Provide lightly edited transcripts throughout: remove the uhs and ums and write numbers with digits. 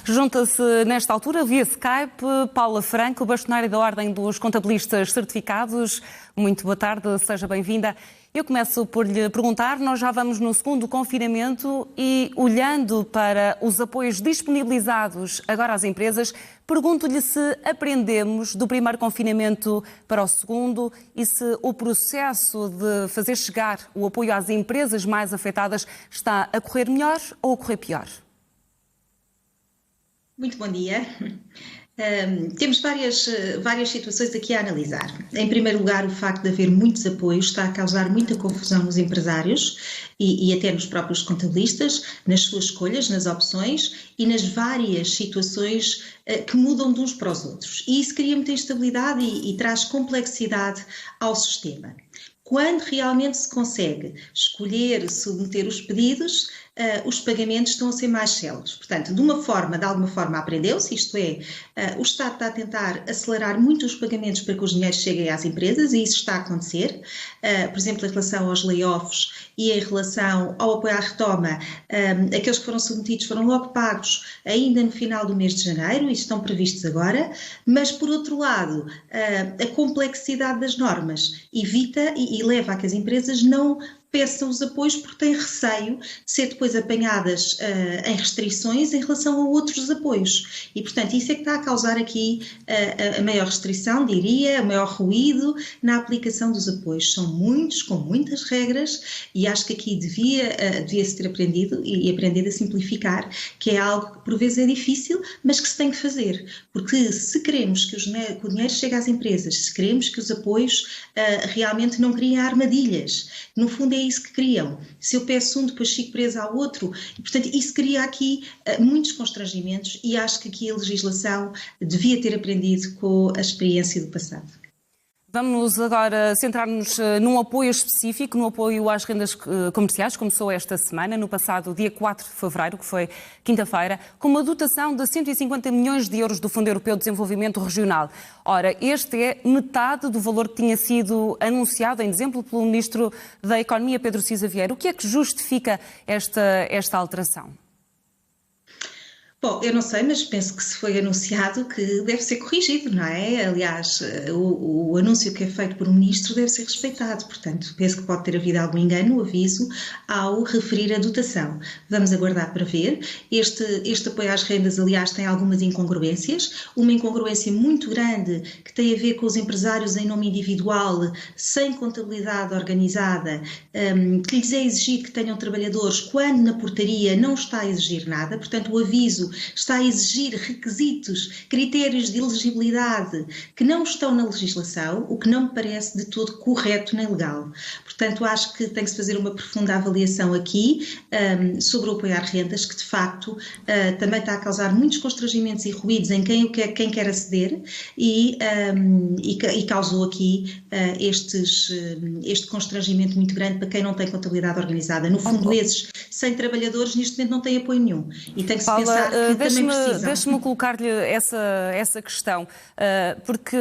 Junta-se nesta altura, via Skype, Paula Franco, bastonária da Ordem dos Contabilistas Certificados. Muito boa tarde, seja bem-vinda. Eu começo por lhe perguntar, nós já vamos no segundo confinamento e, olhando para os apoios disponibilizados agora às empresas, pergunto-lhe se aprendemos do primeiro confinamento para o segundo e se o processo de fazer chegar o apoio às empresas mais afetadas está a correr melhor ou a correr pior? Muito bom dia. Temos várias situações aqui a analisar. Em primeiro lugar, o facto de haver muitos apoios está a causar muita confusão nos empresários e até nos próprios contabilistas, nas suas escolhas, nas opções e nas várias situações que mudam de uns para os outros. E isso cria muita instabilidade e traz complexidade ao sistema. Quando realmente se consegue escolher, submeter os pedidos, os pagamentos estão a ser mais céleres. Portanto, de alguma forma aprendeu-se, isto é, o Estado está a tentar acelerar muito os pagamentos para que os dinheiros cheguem às empresas e isso está a acontecer. Por exemplo, em relação aos layoffs e em relação ao apoio à retoma, aqueles que foram submetidos foram logo pagos ainda no final do mês de janeiro e estão previstos agora, mas por outro lado, a complexidade das normas evita e leva a que as empresas não peçam os apoios porque têm receio de ser depois apanhadas em restrições em relação a outros apoios. E, portanto, isso é que está a causar aqui a maior restrição, diria, o maior ruído na aplicação dos apoios. São muitos, com muitas regras, e acho que aqui devia-se ter aprendido e aprendido a simplificar, que é algo que por vezes é difícil, mas que se tem que fazer. Porque se queremos que o dinheiro chegue às empresas, se queremos que os apoios realmente não criem armadilhas, no fundo é isso que criam. Se eu peço um, depois fico presa ao outro. E, portanto, isso cria aqui muitos constrangimentos e acho que aqui a legislação devia ter aprendido com a experiência do passado. Vamos agora centrar-nos num apoio específico, no apoio às rendas comerciais. Começou esta semana, no passado dia 4 de fevereiro, que foi quinta-feira, com uma dotação de 150 milhões de euros do Fundo Europeu de Desenvolvimento Regional. Ora, este é metade do valor que tinha sido anunciado em dezembro pelo Ministro da Economia, Pedro Cisa Vieira. O que é que justifica esta alteração? Bom, eu não sei, mas penso que se foi anunciado que deve ser corrigido, não é? Aliás, o anúncio que é feito por um ministro deve ser respeitado, portanto, penso que pode ter havido algum engano, aviso, ao referir a dotação. Vamos aguardar para ver. Este apoio às rendas, aliás, tem algumas incongruências. Uma incongruência muito grande que tem a ver com os empresários em nome individual, sem contabilidade organizada, que lhes é exigido que tenham trabalhadores quando na portaria não está a exigir nada, portanto, o aviso está a exigir requisitos, critérios de elegibilidade que não estão na legislação, o que não me parece de todo correto nem legal. Portanto, acho que tem que se fazer uma profunda avaliação aqui sobre o apoio às rendas, que de facto também está a causar muitos constrangimentos e ruídos em quem quer aceder e causou aqui este constrangimento muito grande para quem não tem contabilidade organizada. No fundo, esses 100 trabalhadores neste momento não têm apoio nenhum e tem que se pensar que também precisam. Deixe-me colocar-lhe essa questão, porque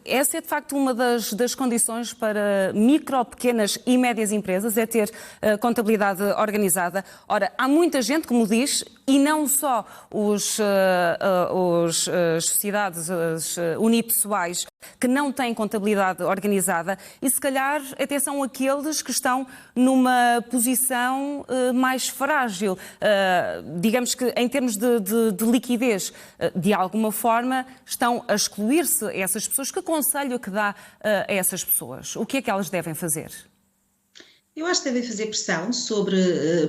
essa é de facto uma das condições para micro, pequenas e médias empresas, é ter contabilidade organizada. Ora, há muita gente, como diz, e não só as sociedades unipessoais que não têm contabilidade organizada e se calhar até são aqueles que estão numa posição mais frágil, digamos que em termos de liquidez, de alguma forma estão a excluir-se essas pessoas. Que conselho que dá a essas pessoas? O que é que elas devem fazer? Eu acho que devem fazer pressão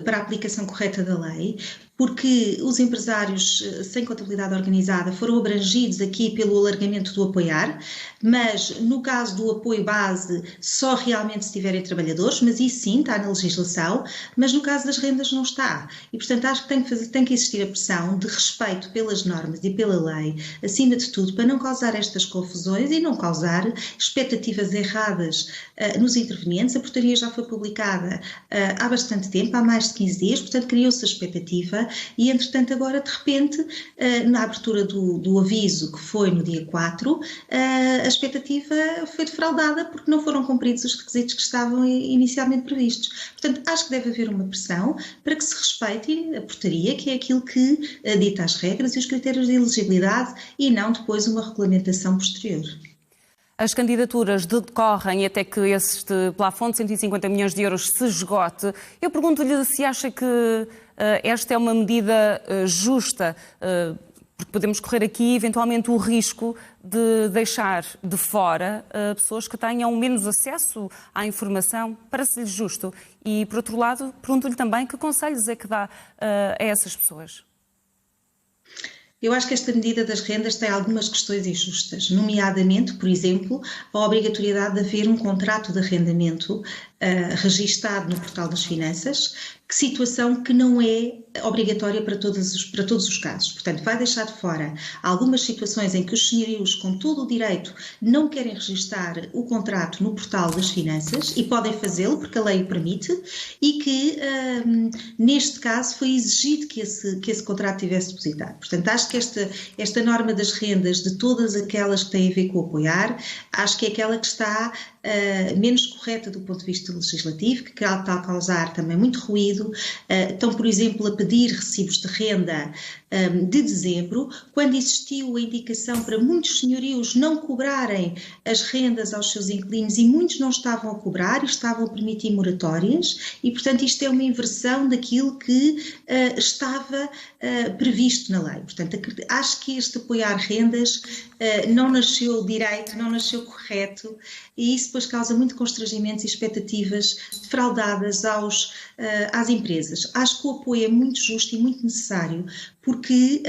para a aplicação correta da lei, porque os empresários sem contabilidade organizada foram abrangidos aqui pelo alargamento do apoiar, mas no caso do apoio base só realmente se tiverem trabalhadores, mas isso sim está na legislação, mas no caso das rendas não está. E portanto acho que tem que existir a pressão de respeito pelas normas e pela lei, acima de tudo, para não causar estas confusões e não causar expectativas erradas nos intervenientes. A portaria já foi publicada há bastante tempo, há mais de 15 dias, portanto criou-se a expectativa defraudada e, entretanto, agora, de repente, na abertura do aviso, que foi no dia 4, a expectativa foi defraudada porque não foram cumpridos os requisitos que estavam inicialmente previstos. Portanto, acho que deve haver uma pressão para que se respeite a portaria, que é aquilo que dita as regras e os critérios de elegibilidade, e não depois uma regulamentação posterior. As candidaturas decorrem até que este plafond de 150 milhões de euros se esgote. Eu pergunto-lhe se acha que esta é uma medida justa, porque podemos correr aqui eventualmente o risco de deixar de fora pessoas que tenham menos acesso à informação. Parece-lhe justo? E, por outro lado, pergunto-lhe também que conselhos é que dá a essas pessoas? Eu acho que esta medida das rendas tem algumas questões injustas, nomeadamente, por exemplo, a obrigatoriedade de haver um contrato de arrendamento registado no Portal das Finanças, que situação que não é obrigatória para todos os casos. Portanto, vai deixar de fora algumas situações em que os senhorios, com todo o direito, não querem registar o contrato no Portal das Finanças e podem fazê-lo porque a lei o permite, e que, neste caso, foi exigido que esse contrato tivesse depositado. Portanto, acho que esta norma das rendas, de todas aquelas que têm a ver com o apoiar, acho que é aquela que está menos correta do ponto de vista legislativo, que está a causar também muito ruído. Estão, por exemplo, a pedir recibos de renda de dezembro, quando existiu a indicação para muitos senhorios não cobrarem as rendas aos seus inquilinos, e muitos não estavam a cobrar e estavam a permitir moratórias, e, portanto, isto é uma inversão daquilo que estava previsto na lei. Portanto, acho que este apoiar rendas não nasceu direito, não nasceu correto, e isso depois causa muito constrangimentos e expectativas defraudadas às empresas. Acho que o apoio é muito justo e muito necessário, porque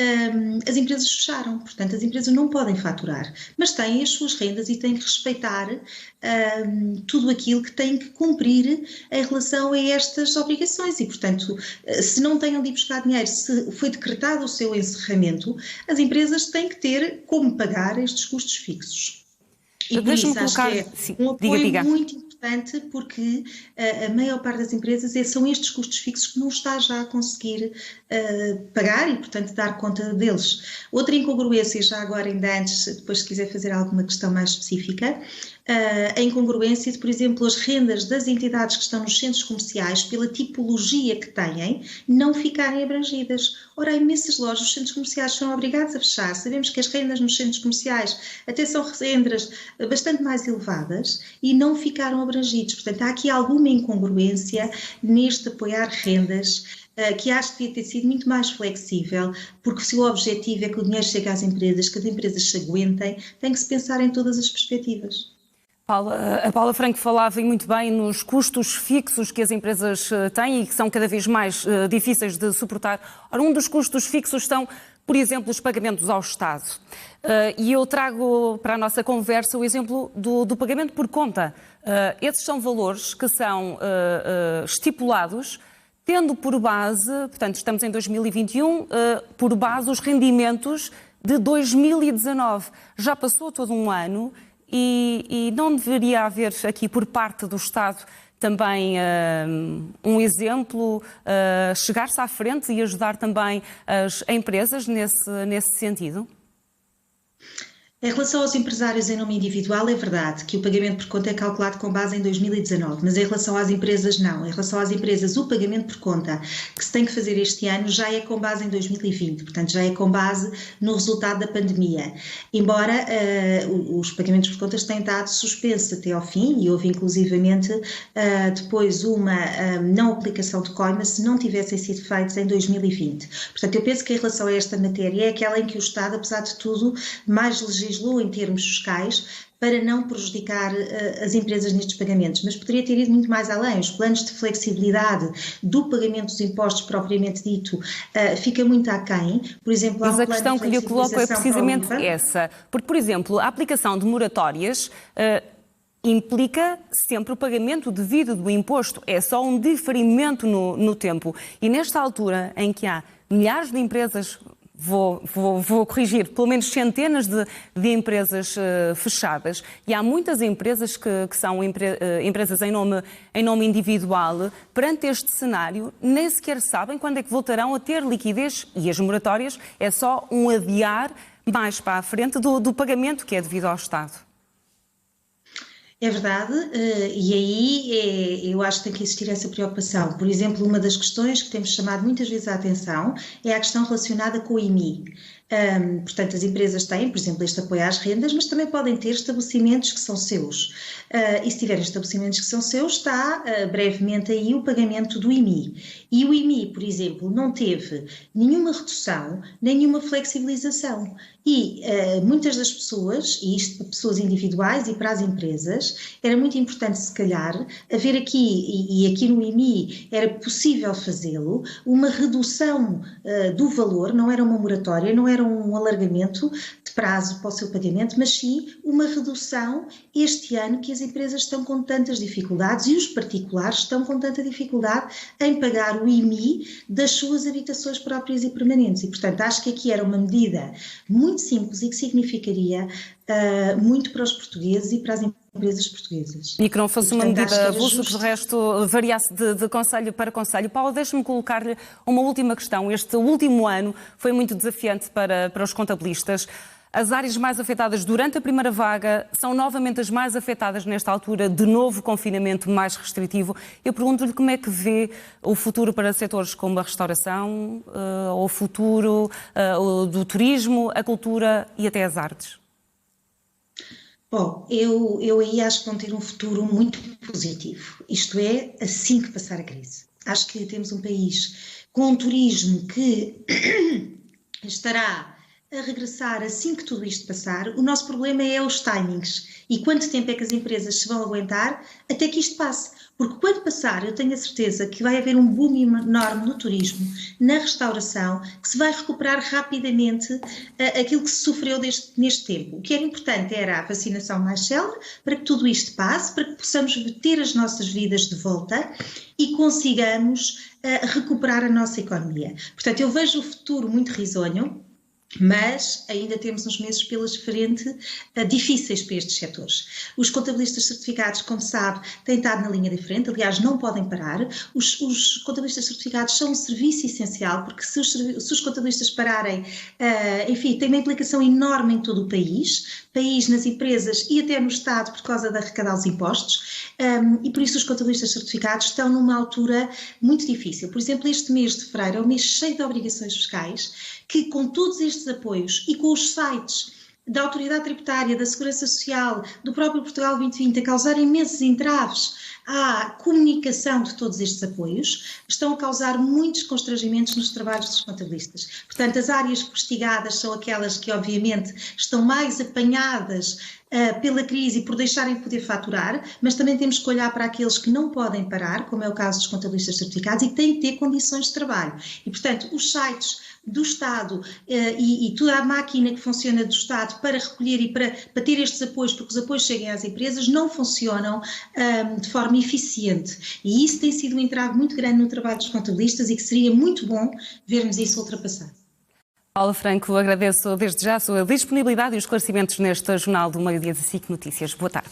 as empresas fecharam, portanto as empresas não podem faturar, mas têm as suas rendas e têm que respeitar tudo aquilo que têm que cumprir em relação a estas obrigações, e, portanto, se não têm de ir buscar dinheiro, se foi decretado o seu encerramento, as empresas têm que ter como pagar estes custos fixos. E por isso acho que é um apoio muito importante, porque a maior parte das empresas são estes custos fixos que não está já a conseguir pagar e, portanto, dar conta deles. Outra incongruência, já agora ainda antes, depois se quiser fazer alguma questão mais específica, a incongruência de, por exemplo, as rendas das entidades que estão nos centros comerciais, pela tipologia que têm, não ficarem abrangidas. Ora, há imensas lojas, os centros comerciais são obrigados a fechar. Sabemos que as rendas nos centros comerciais até são rendas bastante mais elevadas e não ficaram abrangidos. Portanto, há aqui alguma incongruência neste apoiar rendas, que acho que devia ter sido muito mais flexível, porque se o objetivo é que o dinheiro chegue às empresas, que as empresas se aguentem, tem que se pensar em todas as perspectivas. A Paula Franco falava muito bem nos custos fixos que as empresas têm e que são cada vez mais difíceis de suportar. Ora, um dos custos fixos são, por exemplo, os pagamentos ao Estado. E eu trago para a nossa conversa o exemplo do pagamento por conta. Esses são valores que são estipulados, tendo por base, portanto, estamos em 2021, por base os rendimentos de 2019. Já passou todo um ano. E não deveria haver aqui, por parte do Estado, também um exemplo, chegar-se à frente e ajudar também as empresas nesse sentido? Em relação aos empresários em nome individual, é verdade que o pagamento por conta é calculado com base em 2019, mas em relação às empresas, não. Em relação às empresas, o pagamento por conta que se tem que fazer este ano já é com base em 2020, portanto já é com base no resultado da pandemia. Embora os pagamentos por contas tenham estado suspensos até ao fim, e houve inclusivamente depois uma não aplicação de COIMA se não tivessem sido feitos em 2020. Portanto, eu penso que em relação a esta matéria é aquela em que o Estado, apesar de tudo, mais legislou em termos fiscais para não prejudicar as empresas nestes pagamentos, mas poderia ter ido muito mais além. Os planos de flexibilidade do pagamento dos impostos propriamente dito fica muito aquém. Por exemplo, mas a questão que lhe coloco é precisamente essa, porque, por exemplo, a aplicação de moratórias implica sempre o pagamento devido do imposto, é só um diferimento no tempo. E nesta altura em que há milhares de empresas, vou corrigir, pelo menos centenas de empresas fechadas, e há muitas empresas que são empresas em nome individual. Perante este cenário, nem sequer sabem quando é que voltarão a ter liquidez, e as moratórias é só um adiar mais para a frente do pagamento que é devido ao Estado. É verdade, e aí eu acho que tem que existir essa preocupação. Por exemplo, uma das questões que temos chamado muitas vezes a atenção é a questão relacionada com o IMI. Portanto, as empresas têm, por exemplo, este apoio às rendas, mas também podem ter estabelecimentos que são seus. E se tiverem estabelecimentos que são seus, está brevemente aí o pagamento do IMI. E o IMI, por exemplo, não teve nenhuma redução, nem nenhuma flexibilização. E muitas das pessoas, e isto para pessoas individuais e para as empresas, era muito importante, se calhar, haver aqui, e aqui no IMI era possível fazê-lo, uma redução do valor, não era uma moratória, não era um alargamento de prazo para o seu pagamento, mas sim uma redução este ano que as empresas estão com tantas dificuldades e os particulares estão com tanta dificuldade em pagar o IMI das suas habitações próprias e permanentes. E, portanto, acho que aqui era uma medida muito simples e que significaria muito para os portugueses e para as empresas portuguesas. E que não fosse uma medida avulsa, que de resto variasse de conselho para conselho. Paulo, deixe-me colocar-lhe uma última questão. Este último ano foi muito desafiante para os contabilistas. As áreas mais afetadas durante a primeira vaga são novamente as mais afetadas nesta altura de novo confinamento mais restritivo. Eu pergunto-lhe como é que vê o futuro para setores como a restauração, o futuro do turismo, a cultura e até as artes. Bom, eu aí acho que vão ter um futuro muito positivo. Isto é, assim que passar a crise. Acho que temos um país com um turismo que estará a regressar assim que tudo isto passar. O nosso problema é os timings e quanto tempo é que as empresas se vão aguentar até que isto passe. Porque quando passar, eu tenho a certeza que vai haver um boom enorme no turismo, na restauração, que se vai recuperar rapidamente aquilo que se sofreu neste tempo. O que era importante era a vacinação mais célere, para que tudo isto passe, para que possamos ter as nossas vidas de volta e consigamos recuperar a nossa economia. Portanto, eu vejo o futuro muito risonho, mas ainda temos uns meses pela frente difíceis para estes setores. Os contabilistas certificados, como sabe, têm estado na linha de frente, aliás, não podem parar. Os contabilistas certificados são um serviço essencial, porque se os contabilistas pararem, enfim, tem uma implicação enorme em todo o país, nas empresas e até no Estado, por causa de arrecadar os impostos, e por isso os contabilistas certificados estão numa altura muito difícil. Por exemplo, este mês de fevereiro é um mês cheio de obrigações fiscais, que com todos estes apoios e com os sites da Autoridade Tributária, da Segurança Social, do próprio Portugal 2020 a causar imensos entraves à comunicação de todos estes apoios, estão a causar muitos constrangimentos nos trabalhos dos contabilistas. Portanto, as áreas castigadas são aquelas que, obviamente, estão mais apanhadas pela crise e por deixarem de poder faturar, mas também temos que olhar para aqueles que não podem parar, como é o caso dos contabilistas certificados, e que têm que ter condições de trabalho. E, portanto, os sites do Estado e toda a máquina que funciona do Estado para recolher e para ter estes apoios, porque os apoios cheguem às empresas, não funcionam de forma eficiente. E isso tem sido um entrave muito grande no trabalho dos contabilistas e que seria muito bom vermos isso ultrapassado. Paula Franco, agradeço desde já a sua disponibilidade e os esclarecimentos neste Jornal do Meio-Dia de SIC Notícias. Boa tarde.